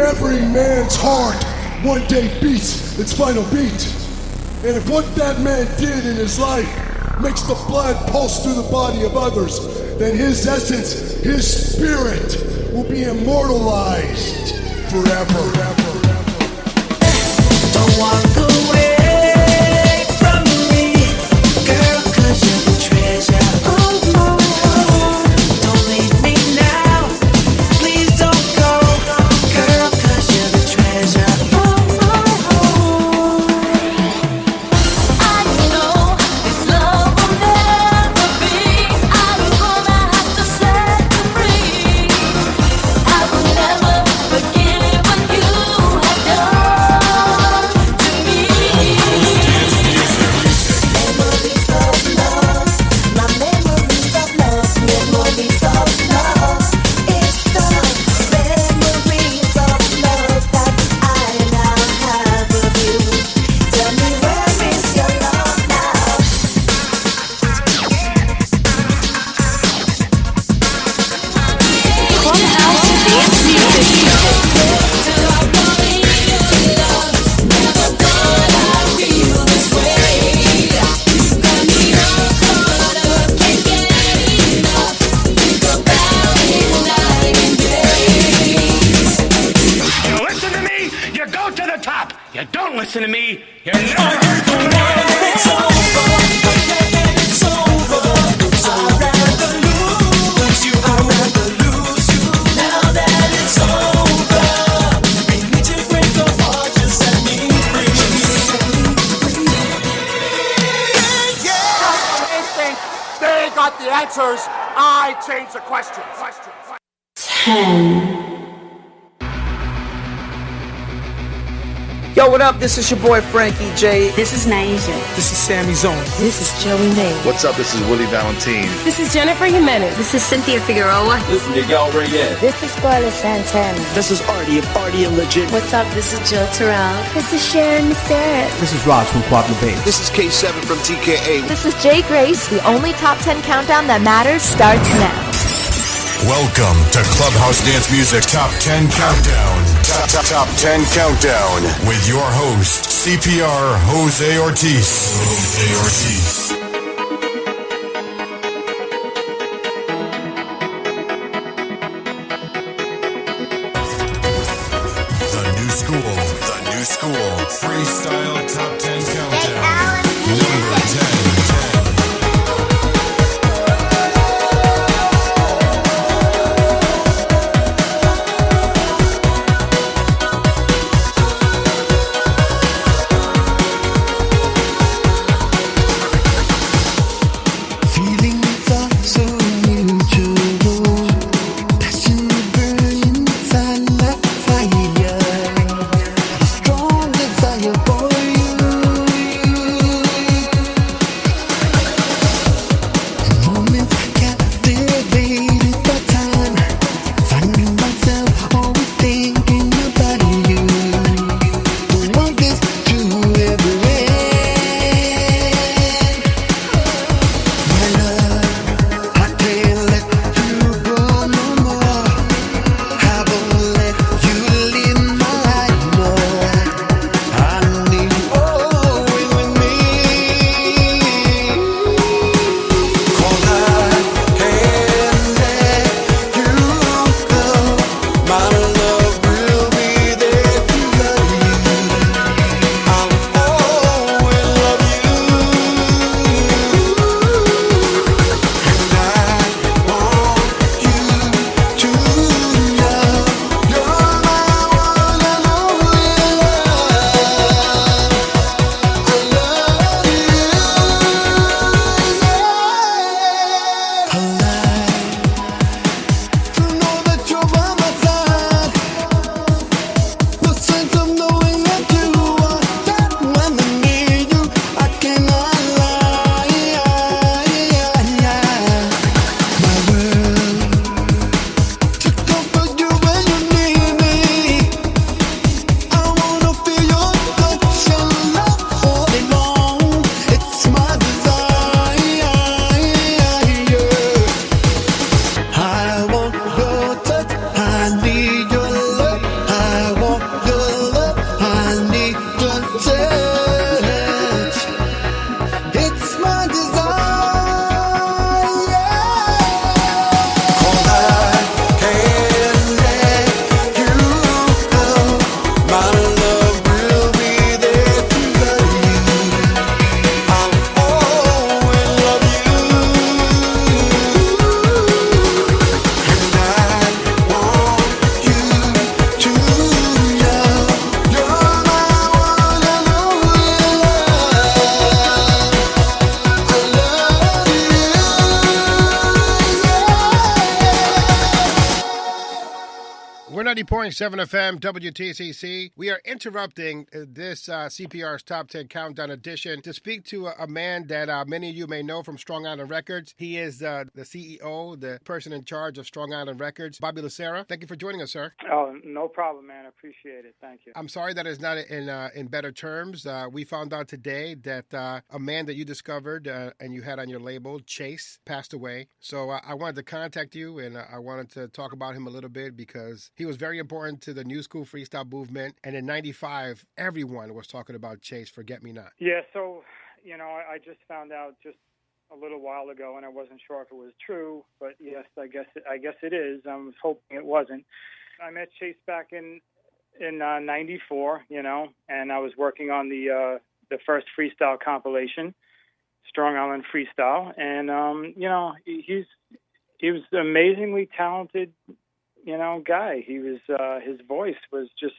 Every man's heart one day beats its final beat. And if what that man did in his life makes the blood pulse through the body of others, then his essence, his spirit, will be immortalized forever. Don't walk away from me, girl, 'cause you're the treasure of my heart. Don't leave me now, please don't go, girl, 'cause you're the treasure of my heart. I know this love will never be. I'm gonna have to set you free. I will never forget what you have done to me. Memories of love, my memories of love, memories of love. It's the memories of love that I now have of you. Tell me, where is your love now? Clubhouse dance music. Till I fall in your love, never thought I'd feel this way. Got me all caught up, can't get enough. Think about it night and day. You listen to me, you go to the top. You don't listen to me, you're never going to the top. It's over, it's over. I'd rather lose you, I'd rather lose you. Now that it's over, we need to break apart, just set me free. They got the answers. I change the questions. 10. Yo, what up? This is your boy Frankie J. This is Naija. This is Sammy Zone. This is Joey May. What's up? This is Willie Valentine. This is Jennifer Jimenez. This is Cynthia Figueroa. This is Miguel Reyes. This is Scarlett Santana. This is Artie of Artie and Legit. What's up? This is Jill Terrell. This is Sharon Serra. This is Raj from Quad Bay. This is K7 from TKA. This is Jay Grace. The only top 10 countdown that matters starts now. Welcome to Clubhouse Dance Music Top 10 Countdown. Top 10 Countdown with your host, CPR Jose Ortiz. The new school, freestyle Top 10 Countdown. Number 10. Strong desire for you. 90.7 FM WTCC. We are interrupting this CPR's Top 10 Countdown edition to speak to a man that many of you may know from Strong Island Records. He is the CEO, the person in charge of Strong Island Records, Bobby Serra. Thank you for joining us, sir. Oh, no problem, man. Appreciate it. Thank you. I'm sorry that it's not in better terms. We found out today that a man that you discovered and you had on your label, Chase, passed away. So I wanted to contact you, and I wanted to talk about him a little bit because he was very important to the new school freestyle movement. And in 95, everyone was talking about Chase, Forget Me Not. Yeah, so, I just found out just a little while ago, and I wasn't sure if it was true, but yes, I guess it is. I was hoping it wasn't. I met Chase back in 94, and I was working on the first freestyle compilation, Strong Island Freestyle, and he was an amazingly talented, guy. He was his voice was just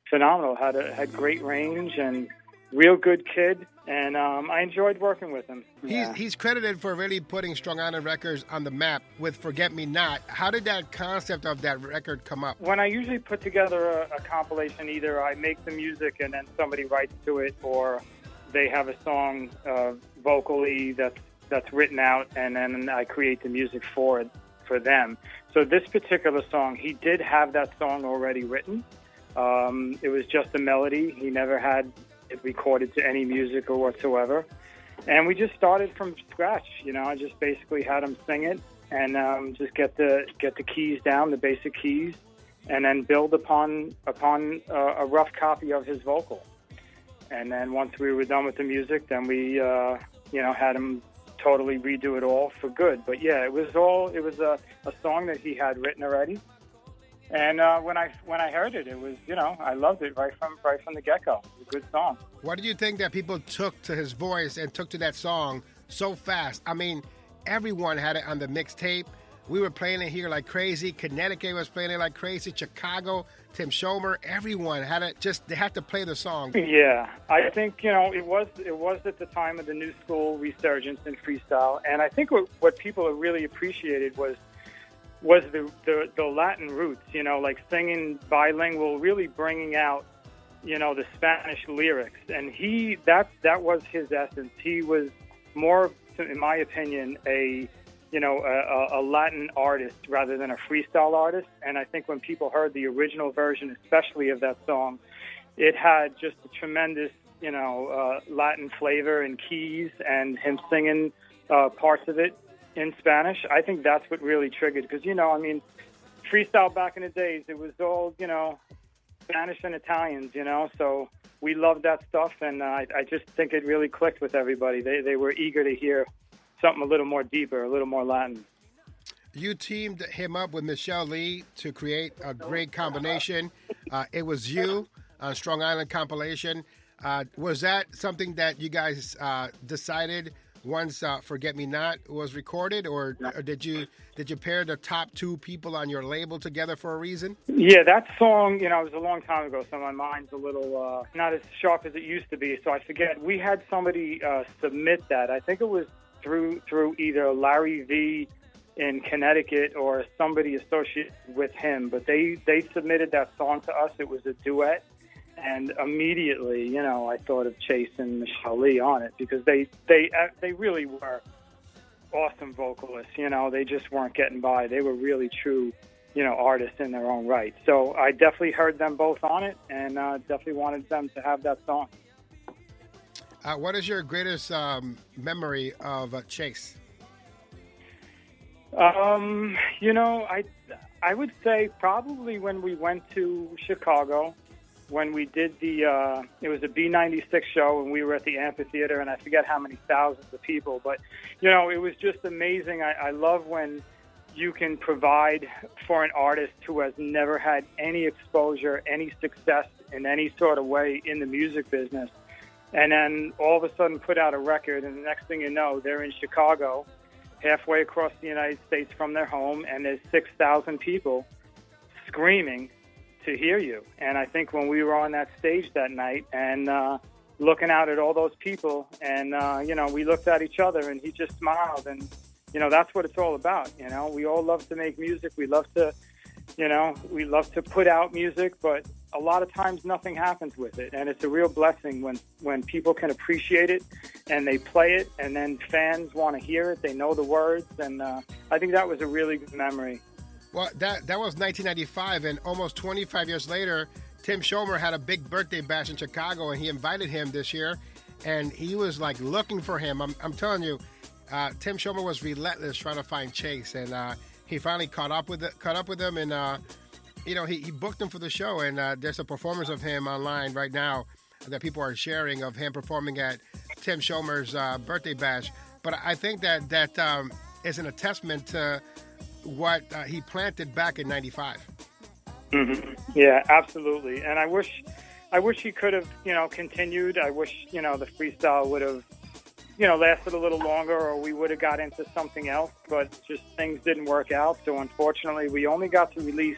phenomenal. Had great range and real good kid, and I enjoyed working with him. Yeah. He's credited for really putting Strong Island Records on the map with Forget Me Not. How did that concept of that record come up? When I usually put together a compilation, either I make the music and then somebody writes to it, or they have a song vocally that's written out, and then I create the music for them. So this particular song, he did have that song already written. It was just a melody. He never had it recorded to any music or whatsoever. And we just started from scratch. I just basically had him sing it and just get the keys down, the basic keys, and then build upon a rough copy of his vocal. And then once we were done with the music, then we had him totally redo it all for good. But yeah, it was a song that he had written already. And when I heard it, it was, I loved it right from the get-go. It was a good song. Why do you think that people took to his voice and took to that song so fast? I mean, everyone had it on the mixtape. We were playing it here like crazy. Connecticut was playing it like crazy. Chicago, Tim Schomer, everyone had it. They had to play the song. Yeah, I think it was at the time of the new school resurgence in freestyle, and I think what people really appreciated was the Latin roots. Like singing bilingual, really bringing out the Spanish lyrics, and that was his essence. He was more, in my opinion, a Latin artist rather than a freestyle artist. And I think when people heard the original version, especially of that song, it had just a tremendous, Latin flavor and keys, and him singing parts of it in Spanish. I think that's what really triggered, because, freestyle back in the days, it was all, Spanish and Italians, so we loved that stuff, and I just think it really clicked with everybody. They were eager to hear something a little more deeper, a little more Latin. You teamed him up with Michelle Lee to create a great combination. It was you on Strong Island compilation. Was that something that you guys decided once Forget Me Not was recorded, or did you pair the top two people on your label together for a reason? Yeah, that song, it was a long time ago, so my mind's a little not as sharp as it used to be, so I forget. We had somebody submit that. I think it was through either Larry V in Connecticut or somebody associated with him, but they submitted that song to us. It was a duet, and immediately, I thought of Chase and Michelle Lee on it, because they really were awesome vocalists. They just weren't getting by. They were really true, artists in their own right. So I definitely heard them both on it, and definitely wanted them to have that song. What is your greatest memory of Chase? I would say probably when we went to Chicago, when we did it was a B96 show, and we were at the amphitheater, and I forget how many thousands of people, but, it was just amazing. I love when you can provide for an artist who has never had any exposure, any success in any sort of way in the music business, and then all of a sudden put out a record, and the next thing you know, they're in Chicago, halfway across the United States from their home, and there's 6,000 people screaming to hear you. And I think when we were on that stage that night and looking out at all those people, and, we looked at each other, and he just smiled, and, that's what it's all about. We all love to make music. We love to You know, we love to put out music, but a lot of times nothing happens with it. And it's a real blessing when people can appreciate it and they play it, and then fans want to hear it. They know the words. And I think that was a really good memory. Well, that was 1995, and almost 25 years later, Tim Schomer had a big birthday bash in Chicago, and he invited him this year, and he was like looking for him. I'm telling you, Tim Schomer was relentless trying to find Chase, and he finally caught up with him, and he booked him for the show, and there's a performance of him online right now that people are sharing of him performing at Tim Schomer's birthday bash. But I think that is an attestament to what he planted back in '95. Mm-hmm. Yeah, absolutely. And I wish he could have, continued. I wish, the freestyle would have, lasted a little longer, or we would have got into something else. But just things didn't work out. So unfortunately, we only got to release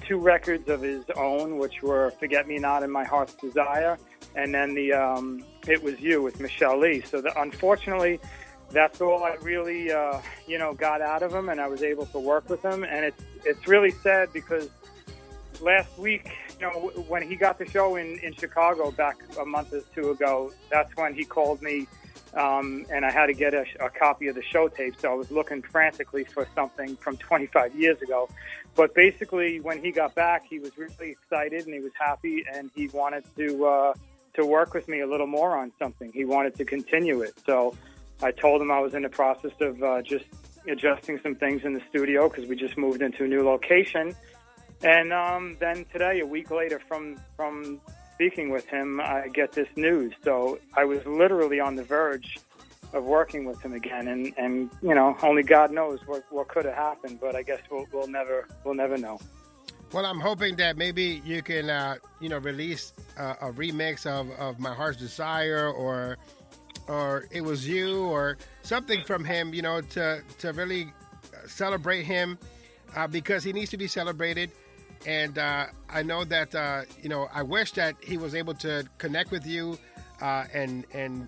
2 records of his own, which were "Forget Me Not" and "My Heart's Desire," and then the "It Was You" with Michelle Lee. So unfortunately, that's all I really, got out of him, and I was able to work with him. And it's really sad because last week, when he got the show in Chicago back a month or 2 ago, that's when he called me, and I had to get a copy of the show tape. So I was looking frantically for something from 25 years ago. But basically, when he got back, he was really excited and he was happy, and he wanted to work with me a little more on something. He wanted to continue it. So I told him I was in the process of just adjusting some things in the studio because we just moved into a new location. And then today, a week later from speaking with him, I get this news. So I was literally on the verge of working with him again, and only God knows what could have happened. But I guess we'll never know. Well, I'm hoping that maybe you can release a remix of "My Heart's Desire" or "It Was You" or something from him, to really celebrate him because he needs to be celebrated. And I know that I wish that he was able to connect with you and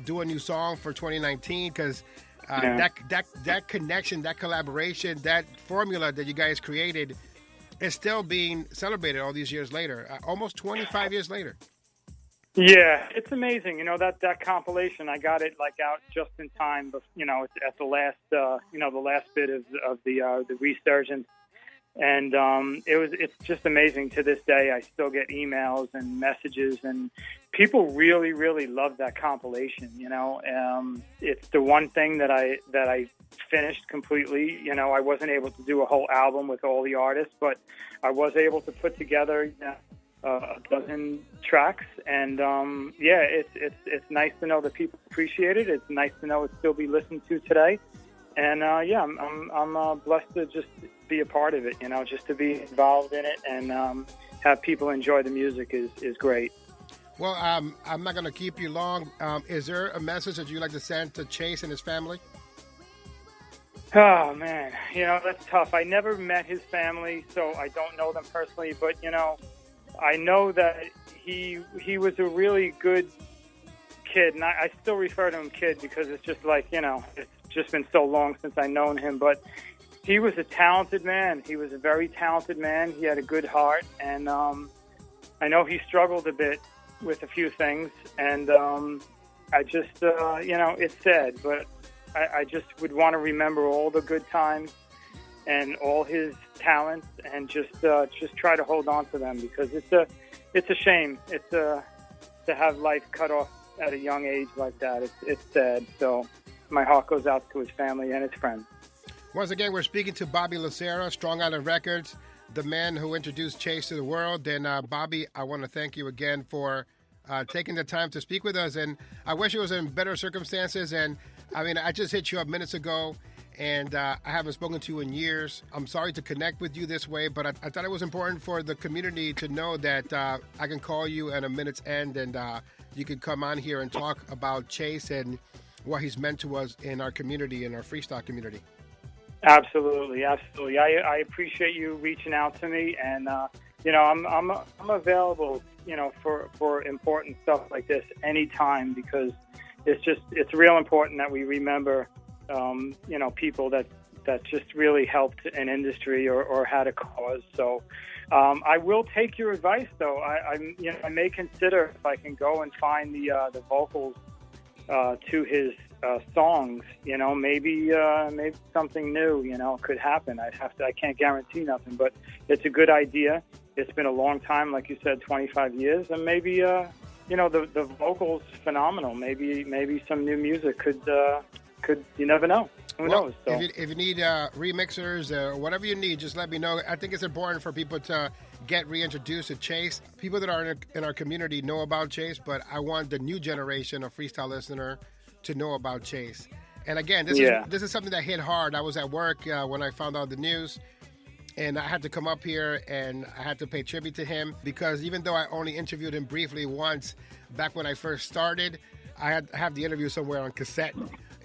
do a new song for 2019 because that connection, that collaboration, that formula that you guys created is still being celebrated all these years later, almost 25 years later. Yeah, it's amazing. That compilation, I got it out just in time, but at the last the last bit of the resurgence. And it's just amazing. To this day, I still get emails and messages, and people really, really love that compilation. It's the one thing that I finished completely. I wasn't able to do a whole album with all the artists, but I was able to put together a dozen tracks. And it's nice to know that people appreciate it. It's nice to know it still be listened to today. And I'm blessed to just be a part of it, just to be involved in it and have people enjoy the music is great. Well, I'm not going to keep you long. Is there a message that you'd like to send to Chase and his family? Oh, man. That's tough. I never met his family, so I don't know them personally. But, I know that he was a really good kid. And I still refer to him kid because it's just it's just been so long since I've known him. But he was a talented man. He was a very talented man. He had a good heart. And I know he struggled a bit with a few things. And I just, it's sad. But I just would want to remember all the good times and all his talents and just try to hold on to them because it's a shame. It's to have life cut off at a young age like that. It's sad. So my heart goes out to his family and his friends. Once again, we're speaking to Bobby Serra, Strong Island Records, the man who introduced Chase to the world. And Bobby, I want to thank you again for taking the time to speak with us. And I wish it was in better circumstances. And I just hit you up minutes ago, and I haven't spoken to you in years. I'm sorry to connect with you this way, but I thought it was important for the community to know that I can call you at a minute's end, and you can come on here and talk about Chase and what he's meant to us in our community, in our freestyle community. Absolutely. I appreciate you reaching out to me, and I'm available, for important stuff like this anytime because it's real important that we remember, people that that just really helped an industry or had a cause. So I will take your advice, though. I may consider if I can go and find the vocals to his songs. Maybe something new, could happen. I can't guarantee nothing, but it's a good idea. It's been a long time, like you said, 25 years, and maybe the vocals phenomenal. Maybe some new music could you never know. Who knows? So. If you need remixers or whatever you need, just let me know. I think it's important for people to get reintroduced to Chase. People that are in our community know about Chase, but I want the new generation of freestyle listener to know about Chase. And again, this is something that hit hard. I was at work when I found out the news, and I had to come up here and I had to pay tribute to him, because even though I only interviewed him briefly once back when I first started, I have the interview somewhere on cassette,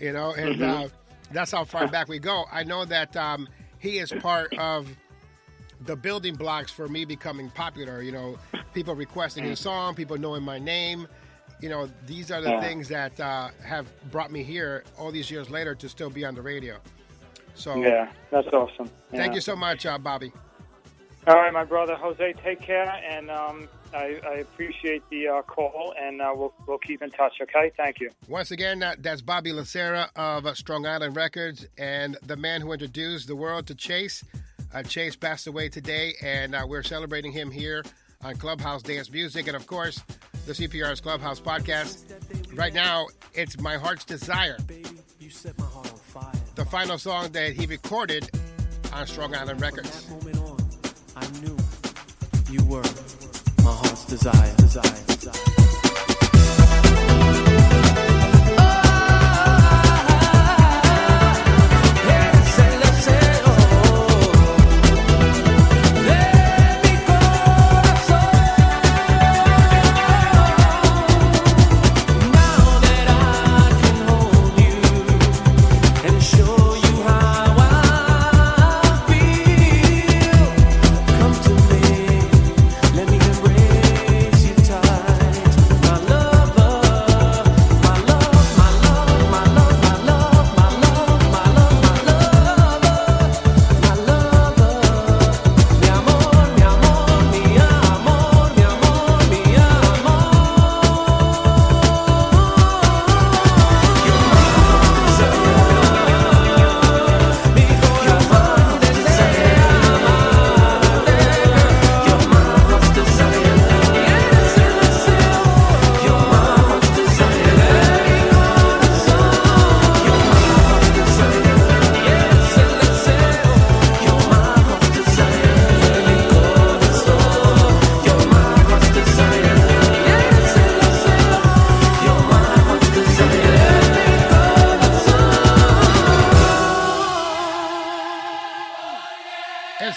and that's how far back we go. I know that he is part of the building blocks for me becoming popular. People requesting his song, people knowing my name. These are the things that have brought me here all these years later to still be on the radio. So yeah, that's awesome. Thank you so much, Bobby. All right, my brother Jose, take care, and I appreciate the call, and we'll keep in touch. Okay, thank you. Once again, that's Bobby Serra of Strong Island Records, and the man who introduced the world to Chase. Chase passed away today, and we're celebrating him here on Clubhouse Dance Music, and of course, the CPR's Clubhouse podcast. Right now, it's My Heart's Desire, the final song that he recorded on Strong Island Records. From that moment on, I knew you were my heart's desire.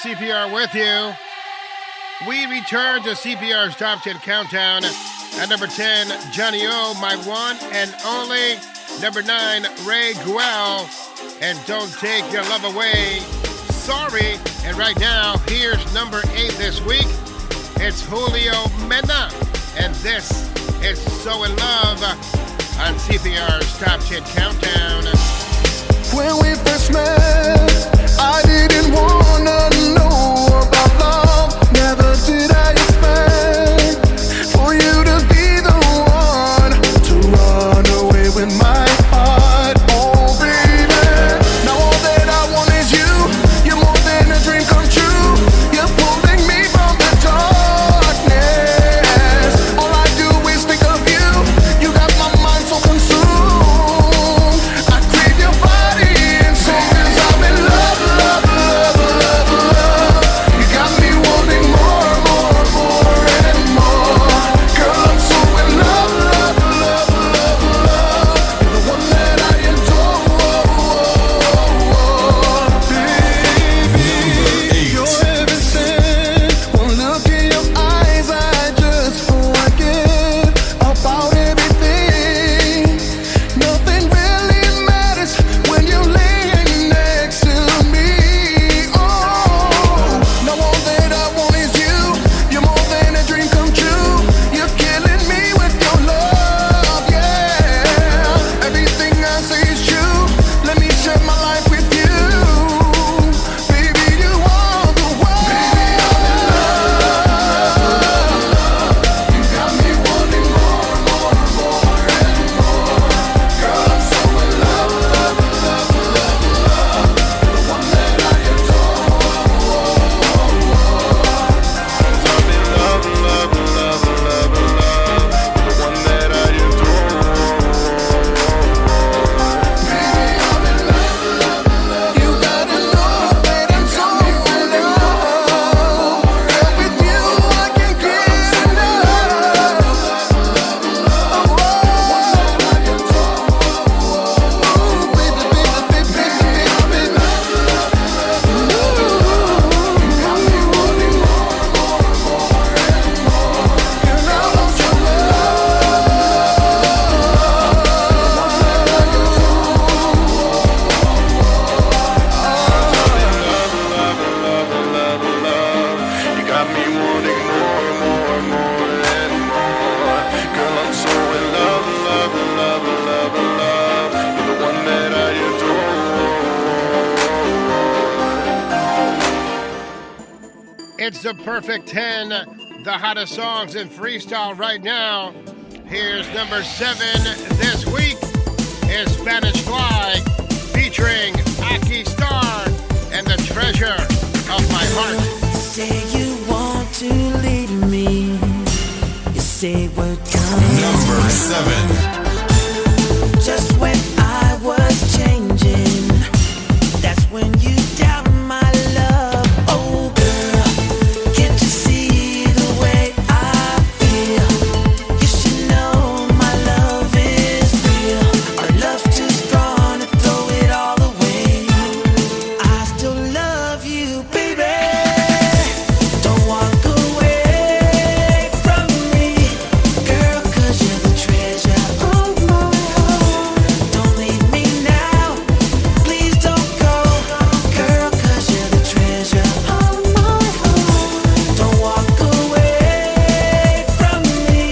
CPR with you. We return to CPR's Top 10 Countdown. At number 10, Johnny O, My One and Only. Number 9, Ray Guel, and Don't Take Your Love Away. Sorry. And right now, here's number 8 this week. It's Julio Mena, and this is So In Love on CPR's Top 10 Countdown. When we first met, I didn't wanna know about love. Never did I expect for you to be the one to run away with my heart. Oh baby, now all that I want is you. You're more than a dream come true. You're pulling me from the darkness. All I do is think of you. You got my mind so consumed. I crave your body and soul, 'cause I'm in love, love, love. is the perfect 10, the hottest songs in freestyle right now. Here's number 7 this week is Spanish Fly featuring Aki Star and the Treasure of My Heart. Say you want to leave me. You say we're done. Number 7. Just when I was changing, that's when you doubt my love. Oh girl, can't you see the way I feel? You should know my love is real. Our love's too strong to throw it all away. I still love you, baby. Don't walk away from me, girl, 'cause you're the treasure of my heart. Don't leave me now, please don't go, girl, 'cause you're the treasure of my heart. Don't walk away from me,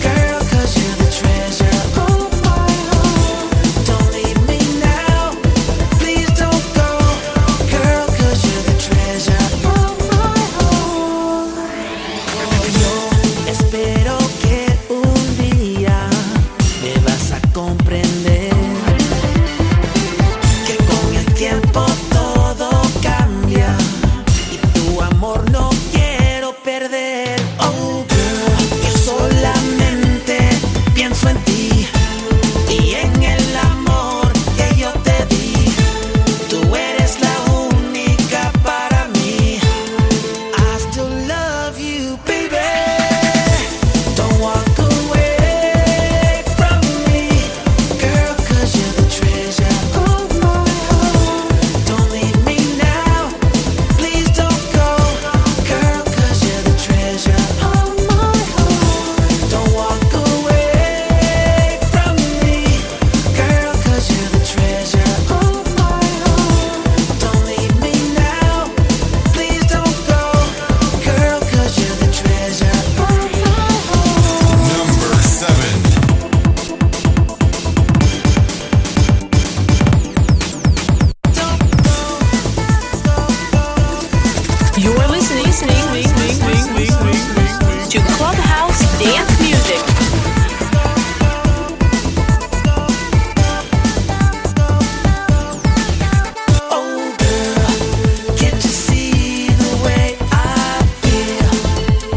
girl, 'cause you're the treasure of my heart. Don't leave me now, please don't go, girl, 'cause you're the treasure of my heart. Yo espero que un día me vas a comprender que con el tiempo todo cambia y tu amor no quiero perder. Oh girl, yo solamente pienso en ti y en el amor que yo te di. Tú eres la única para mí. I still love you, baby. Don't walk away from me, girl, 'cause you're the treasure of my heart. Don't leave me now, please don't go, girl, 'cause you're the treasure of my heart. Don't walk away from me, girl, 'cause you're the treasure of my heart. Don't leave me now, please don't go, girl, 'cause you're the treasure of my heart. Number 7. You're listening to Clubhouse Dance Music. Oh girl, can't you see the way I feel?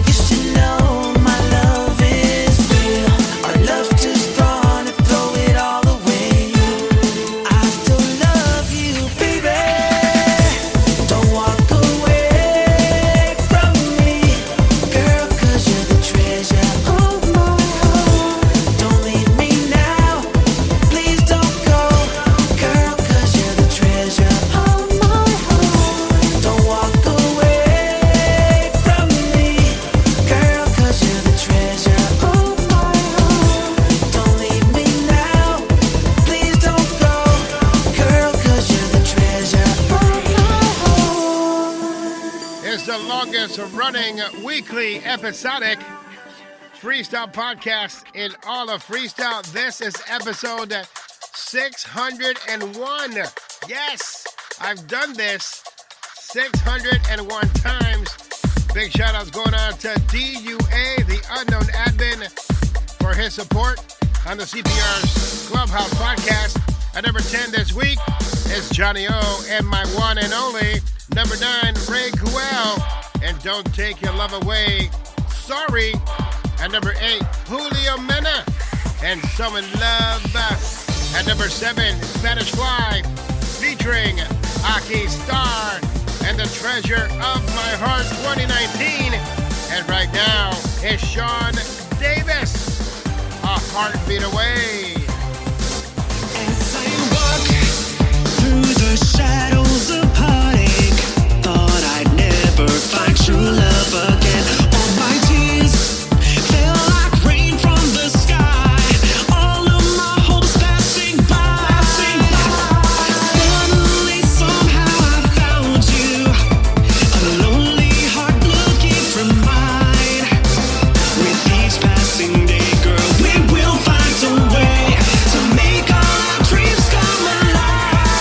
You should know my love is real. Our love's too strong to throw it all away. I still love you, baby. Don't walk away from me, girl, 'cause you're the treasure of my heart. Don't leave me now, please don't go, girl, 'cause you're the treasure of my heart. Don't walk away from me, girl, 'cause you're the treasure of my heart. Don't leave me now, please don't go, girl, 'cause you're the treasure of my heart. It's the longest running weekly episodic freestyle podcast in all of freestyle. This is episode 601. Yes, I've done this 601 times. Big shout outs going on to DUA, the unknown admin, for his support on the CPR's Clubhouse podcast. At number 10 this week is Johnny O and my one and only number 9, Ray Guel, and Don't Take Your Love Away, Sorry. At number 8, Julio Mena and So in Love. At number 7, Spanish Fly featuring Aki Star and the Treasure of My Heart 2019. And right now is Sean Davis, A Heartbeat Away. As I walk through the shadows of heartache, thought I'd never find true love again. All my tears fell like rain from the sky. All of my hopes passing by. Suddenly, somehow I found you. A lonely heart looking for mine. With each passing day, girl, we will find a way to make our dreams come alive.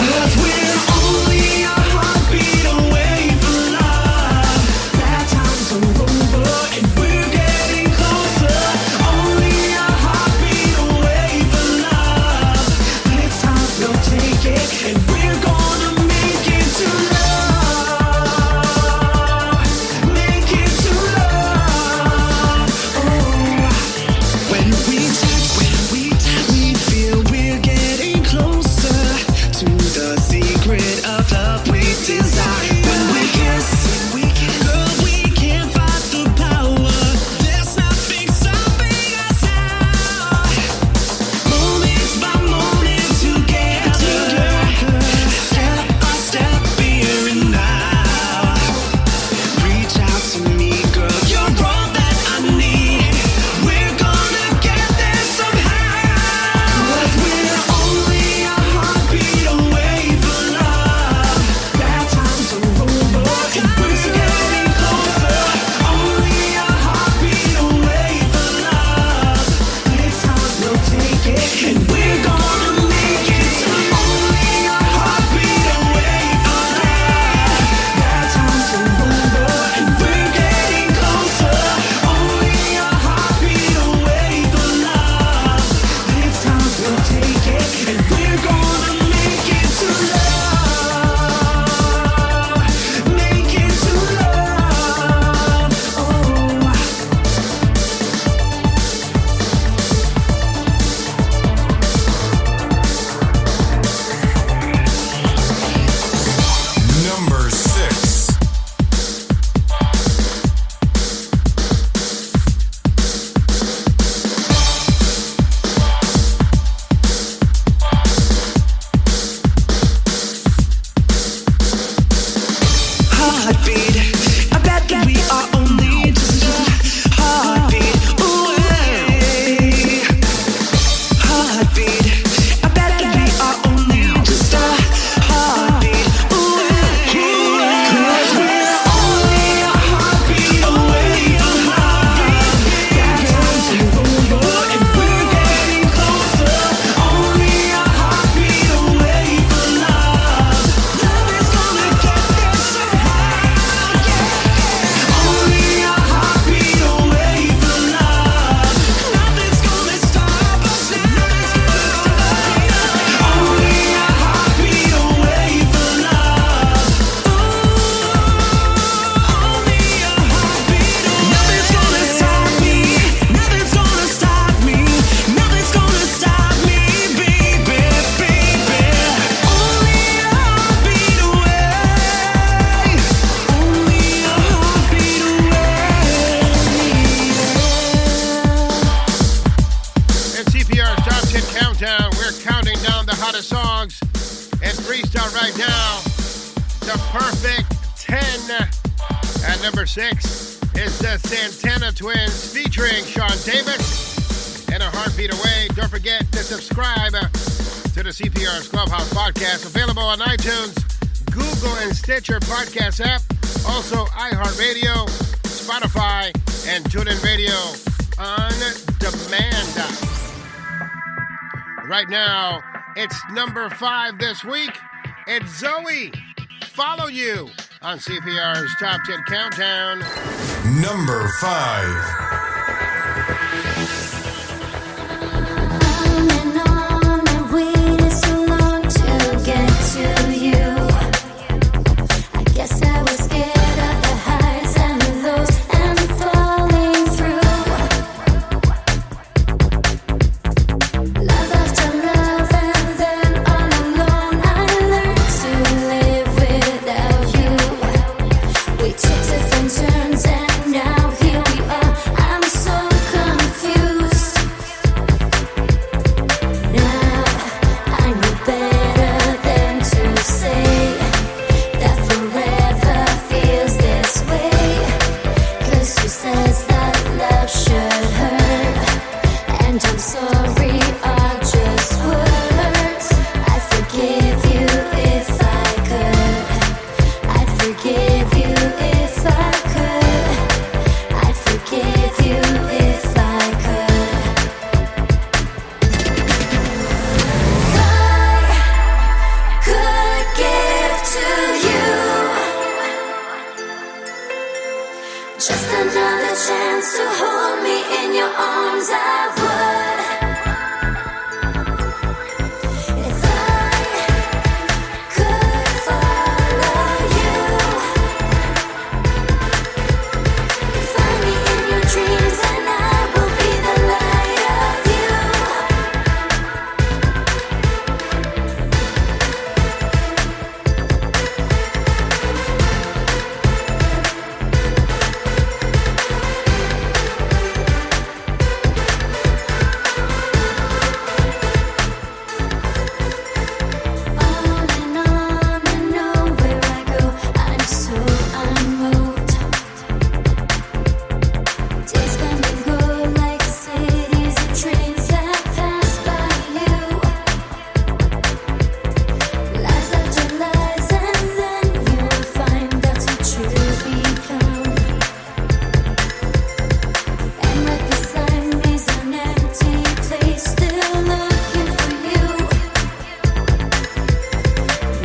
'Cause we're only a heartbeat away from love. hottest songs and freestyle right now. The perfect 10. At number 6 is the Santana Twins featuring Sean Davis and A Heartbeat Away. Don't forget to subscribe to the CPR's Clubhouse podcast, available on iTunes, Google, and Stitcher podcast app. Also, iHeartRadio, Spotify, and TuneIn Radio on demand. Right now, it's number 5 this week. It's Zoe, Follow You, on CPR's Top 10 Countdown. Number 5. On and on, I waited so long to get to you. I guess I was scared of the highs and the lows and falling through. Love after love, and then all alone I learned to live without you. We took different turns and now here we are. I'm so confused. Now I know better than to say that forever feels this way. 'Cause who says that love should hurt? And I'm sorry are just words. I'd forgive you if I could. I'd forgive you if I could. I'd forgive you if I could. I could give to you just another chance to hold me in your arms. I would. If I could follow you, find me in your dreams and I will be the light of you. On and nowhere I go, I'm so unmoved. Days come and go like cities and trains that pass by you. Lies after lies, and then you will find that's what you become. And right beside me's an empty place, still looking for you.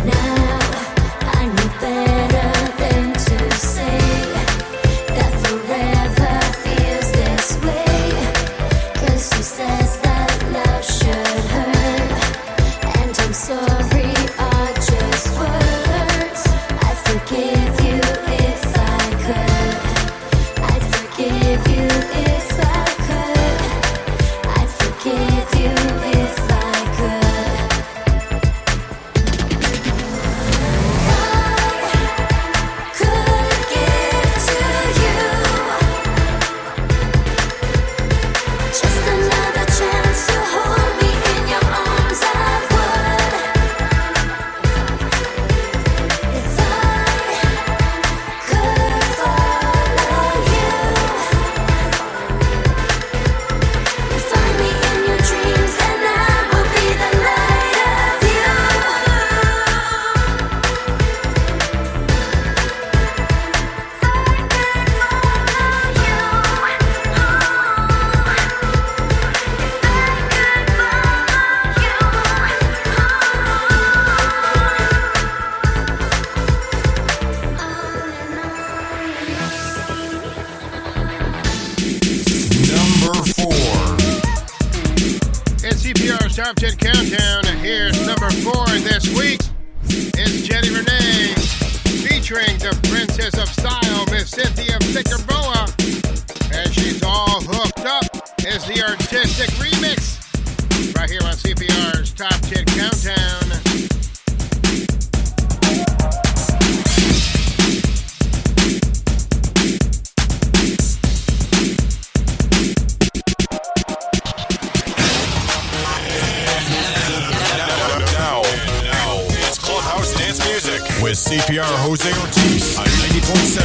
Now I know better than to say that forever feels this way. 'Cause who says that love should hurt? And I'm sorry are just words. I'd forgive you if I could. I'd forgive you if I could. I'd forgive you if I could. Could give to you just another chance to hold me in your arms. I would. If I could follow you, find me in your dreams and I will be the light of you. Number 4. It's CPR's Top 10 Countdown. Here's number 4 this week. It's Jenny Renee featuring the Princess of Style, Miss Cynthia Figueroa. And she's all hooked up is the artistic remix. Right here on CPR's Top 10 Countdown. CPR Jose Ortiz on 90.7,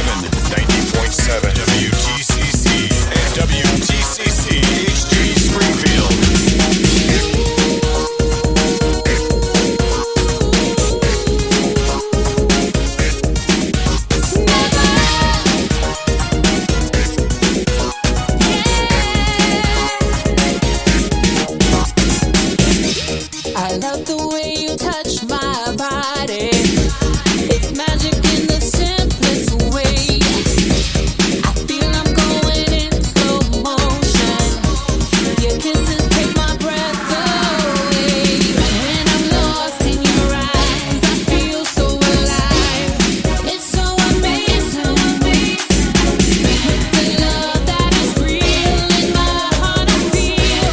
WTCC, and WTCC HD Springfield. I love the way you touch my body. It's magic in the simplest way. I feel I'm going in slow motion. Your kisses take my breath away. When I'm lost in your eyes, I feel so alive. It's so amazing. With the love that is real in my heart, I feel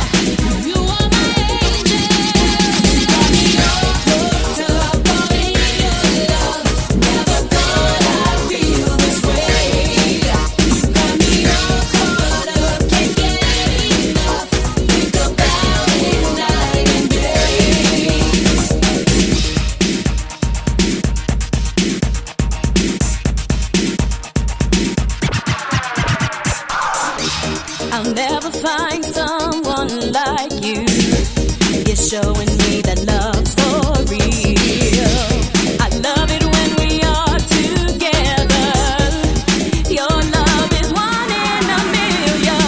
you are my angel. Got me all hooked up all in your love. Never thought I'd feel this way. Got me all caught up, can't get enough. Think about it night and day. I'll never find someone like you. You're showing me that love's for real. I love it when we are together. Your love is one in a million.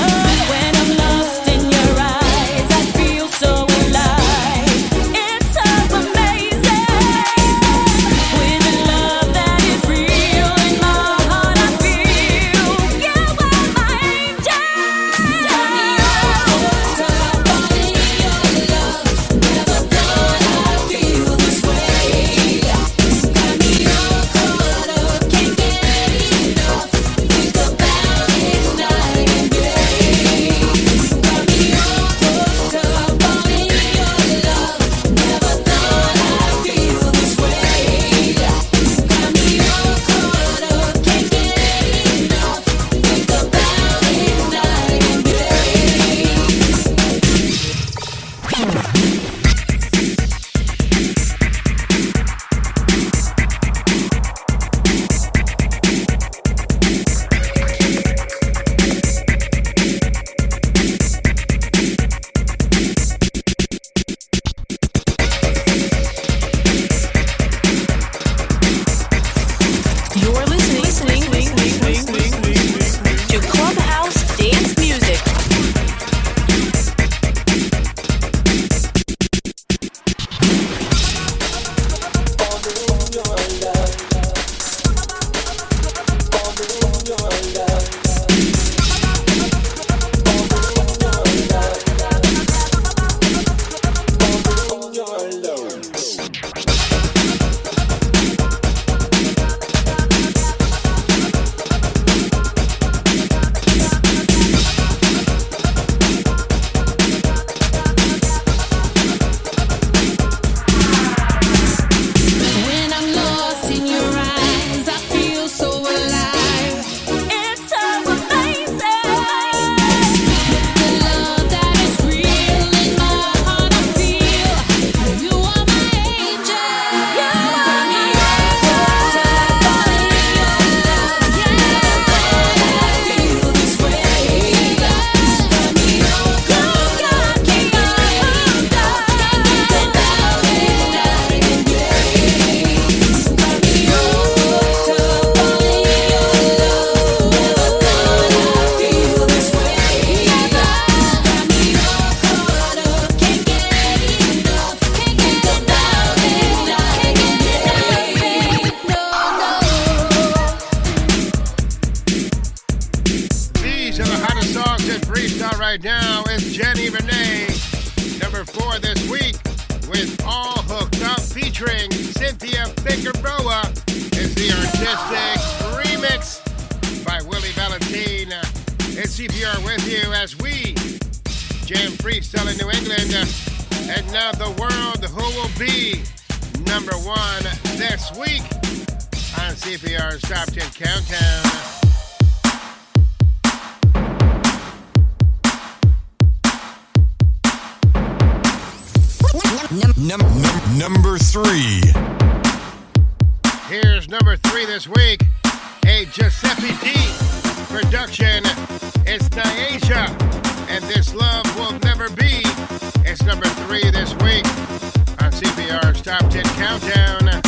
When I'm lost in your eyes, I feel so alive. It's so amazing. With the love that is real in my heart, I feel you are my angel. Got me all hooked up all in your love. Never thought I'd feel this way. Got me all caught up, can't get enough. Think about it night and day. Got me all hooked up all in your love. Never thought I'd feel this way. Got me all caught up, can't get enough. Think about it night and day. You're listening to Clubhouse Dance Music. When I'm lost in your eyes, I feel so alive. It's so amazing. With the love that is real in my heart, I feel you are my angel. Got me all hooked up all in your love. Never thought I'd feel this way. Got me all caught up, can't get hooked up. Think about it night and day. Got me all hooked up all in your love. Never thought I'd feel this way. Got me all caught up, can't get enough. Think about it night and day. These are the hottest songs in freestyle right now. It's Jenny Renee, number 4 this week, with All Hooked Up, featuring Cynthia Figueroa. It's the artistic remix by Willie Valentine. It's CPR with you as we jam freestyle in New England. And now the world, who will be number 1 this week on CPR's Top 10 Countdown. Number 3. Here's number 3 this week. A Giuseppe D production. It's Naisha, and This Love Will Never Be. It's number 3 this week on CPR's Top 10 Countdown.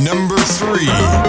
Number 3.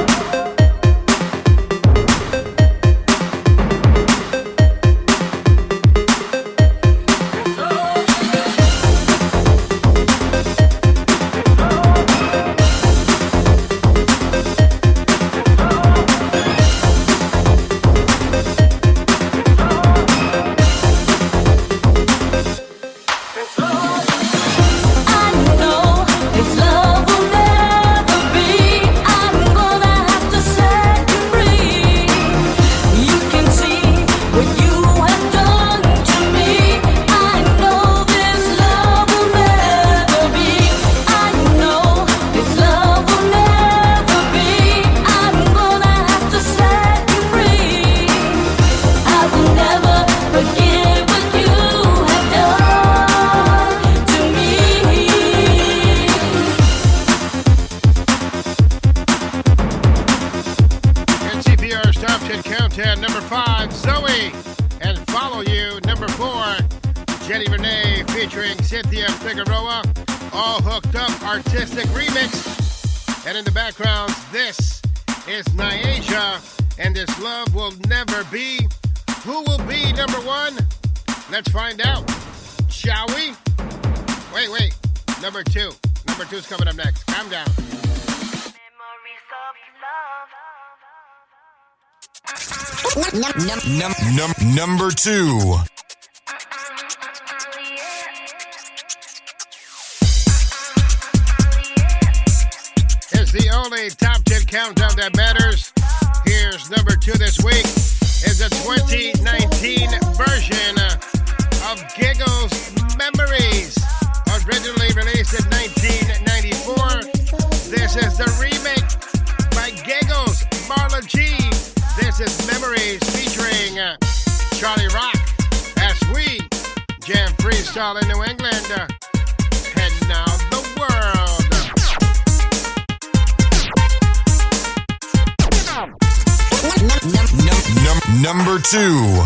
Number 5, Zoe, and Follow You. Number 4, Jenny Renee featuring Cynthia Figueroa, All Hooked Up Artistic Remix. And in the background, this is Naisha, and This Love Will Never Be. Who will be number 1? Let's find out. Shall we? Wait. Number 2. Number 2 is coming up next. Calm down. Number 2. It's the only top 10 countdown that matters. Here's number 2 this week. Is a 2019 version of Giggles Memories. Originally released in 1994. This is the remake by Giggles, Marla G, This is Memories featuring Charlie Rock as we jam freestyle in New England. And now the world. Number 2.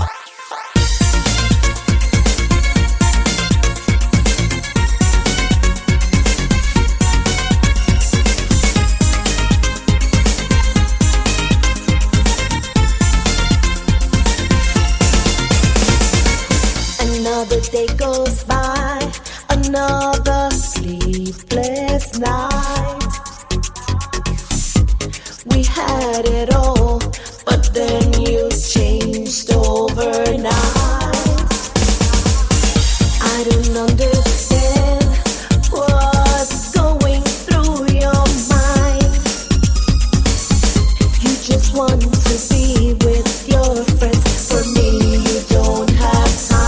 Another day goes by, another sleepless night. We had it all, but then you changed overnight. I don't understand what's going through your mind. You just want to be with your friends. For me, you don't have time.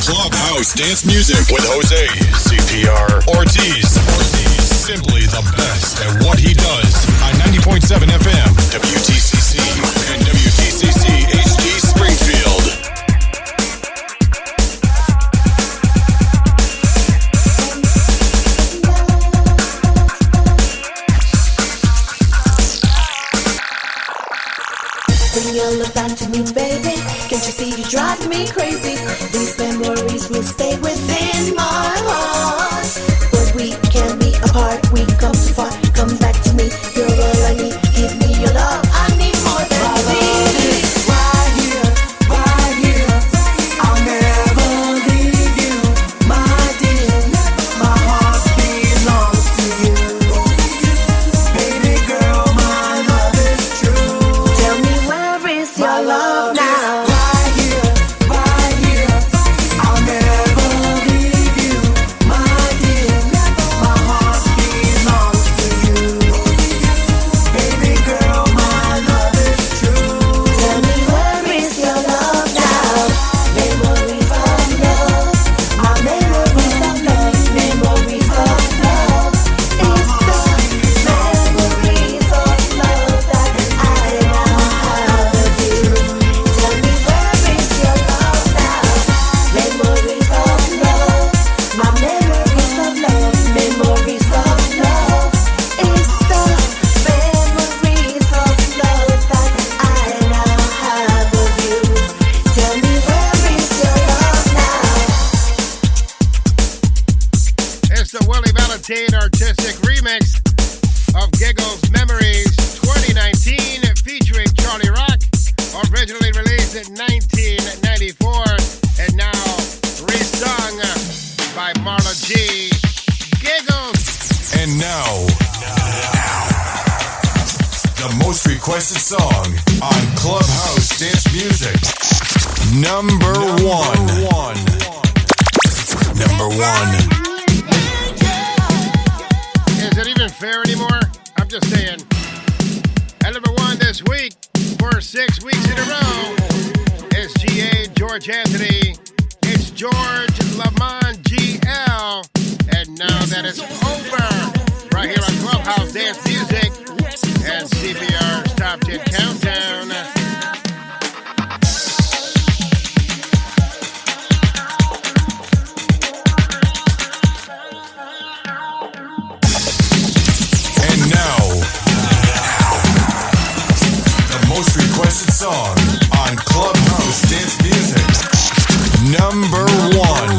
Clubhouse dance music with Jose, CPR, Ortiz. Simply the best at what he does on 90.7 FM, WTCC, and WTCC HD Springfield. When you look back to me, baby, can't you see you drive me crazy? These memories will stay within my heart. But we can't be apart, we come too far. Come back to me, you're all I need. Give me your love, I need more than this. Right here, I'll never leave you, my dear. My heart belongs to you. Baby girl, my love is true. Tell me, where is your love now? Right here, I'll never leave you, my dear. My heart belongs to you. The most requested song on Clubhouse Dance Music. Number one. Number one. Is it even fair anymore? I'm just saying. At number one this week, for 6 weeks in a row, it's G.A. George Anthony. It's George Lamont GL. And now that it's over, right here on Clubhouse Dance Music and CPR's Top 10 Countdown. And now, the most requested song on Clubhouse Dance Music. Number one.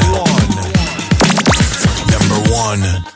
Number one.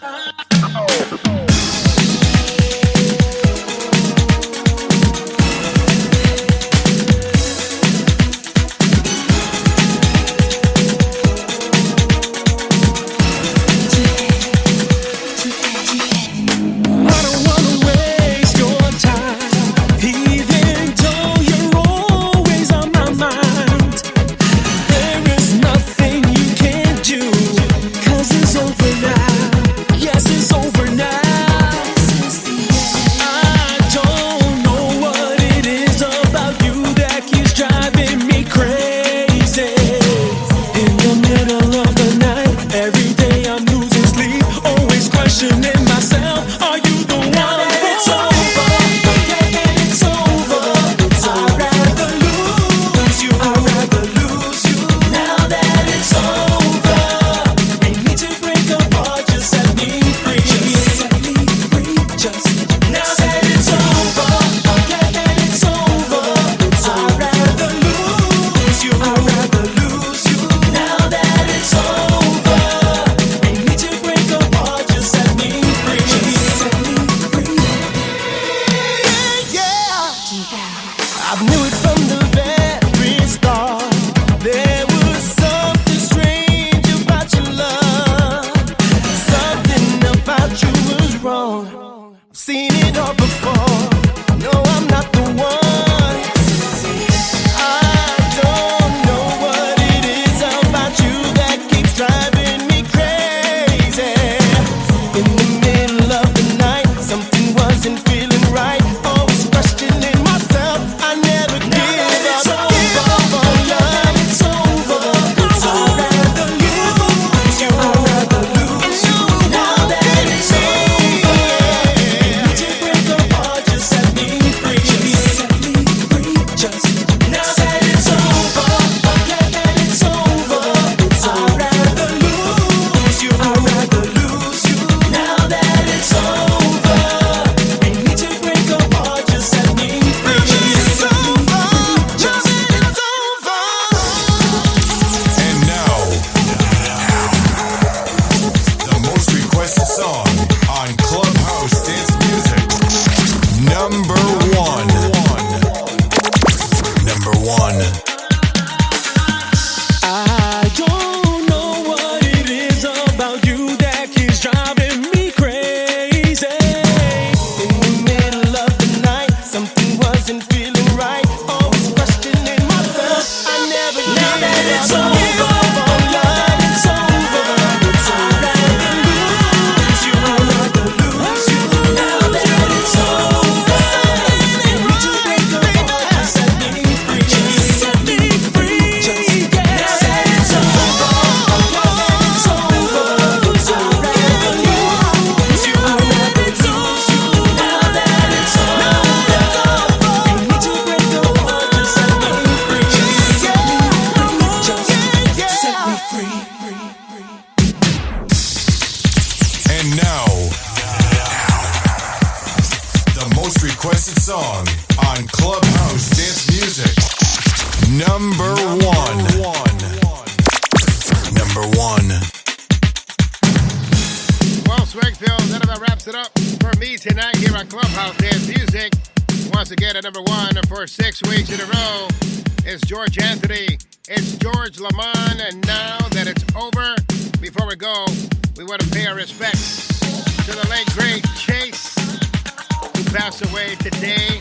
who passed away today,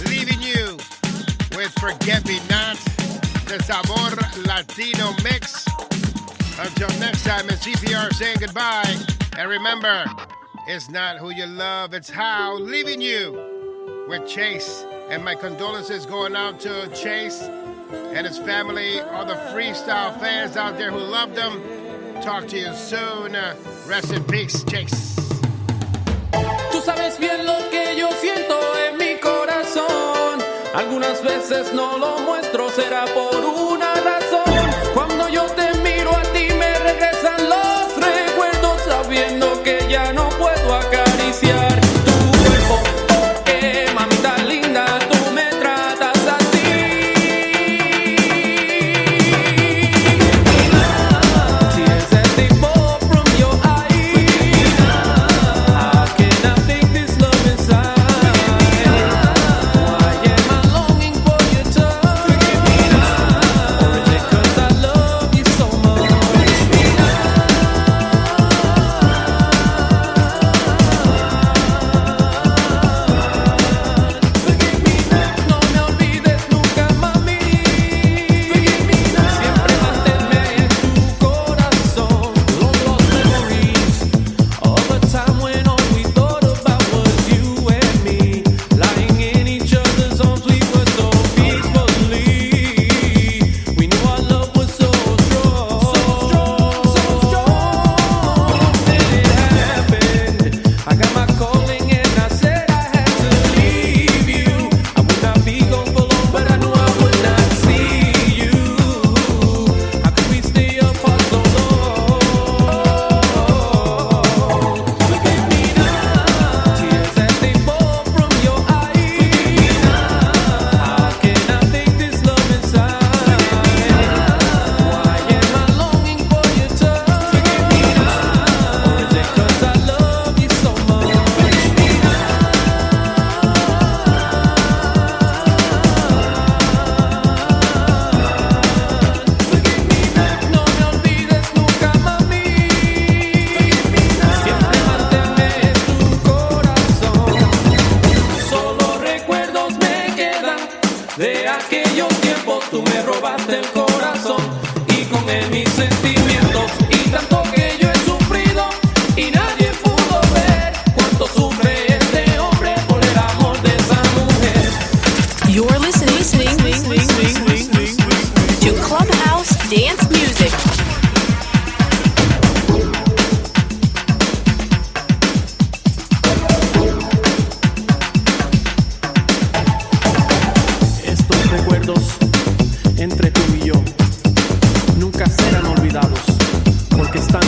leaving you with Forget Me Not, the Sabor Latino mix. Until next time, it's CPR saying goodbye. And remember, it's not who you love, it's how. Leaving you with Chase. And my condolences going out to Chase and his family, all the freestyle fans out there who loved him. Talk to you soon. Rest in peace, Chase. Tú sabes bien lo que yo siento en mi corazón. Algunas veces no lo muestro, será por una razón. Cuando yo te miro a ti me regresan los recuerdos, sabiendo que ya no puedo acariciar tu cuerpo. Porque, mamita linda, tú me tratas así. Tears that they fall from your eyes. How can I think this love inside? Why am I longing for your touch? Or is it 'cause I love you so much? No me olvides nunca, mami. Siempre manténme en tu corazón. Long lost memories of a time when all we thought about was you and me. Lying in each other's arms, we were so peacefully. We knew our love was so strong. Then it happened. I got my calling and I said I had to leave you. I would not be gone for long, but I knew I would not see you. How could we stay apart so long? Forget me now. Tears that they fall from your eyes. How can I think this love inside? Why am I longing for your touch? Or is it 'cause I love you so much? No me olvides nunca, mami. Siempre manténme en tu corazón. Solo recuerdos me quedan de aquellos tiempos. Tú me robaste el corazón y con él mis sentimientos. Y tanto que yo he sufrido y nadie pudo ver cuánto sufre este hombre por el amor de esa mujer. You're listening to Clubhouse Dance Music. Estos recuerdos entre tú y yo nunca serán olvidados porque están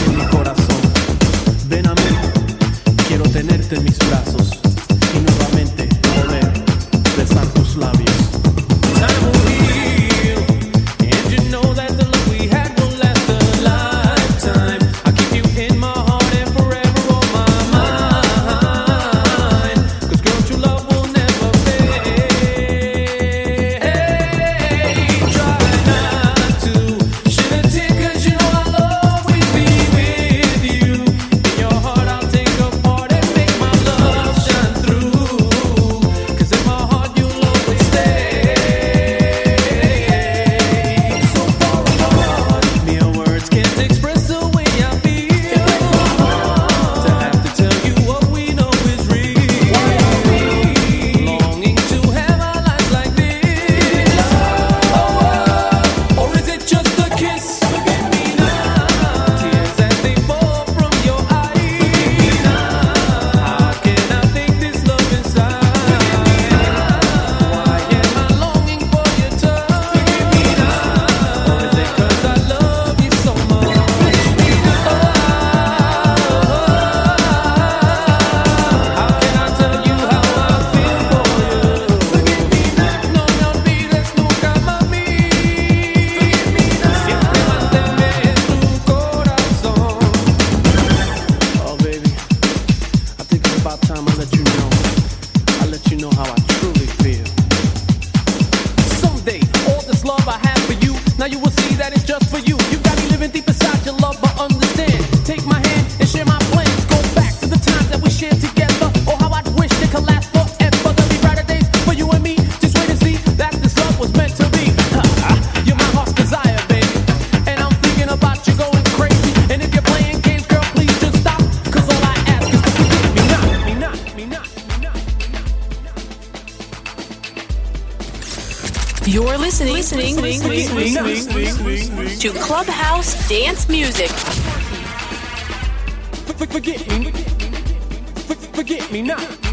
You're listening to Clubhouse Dance Music. Forget me not.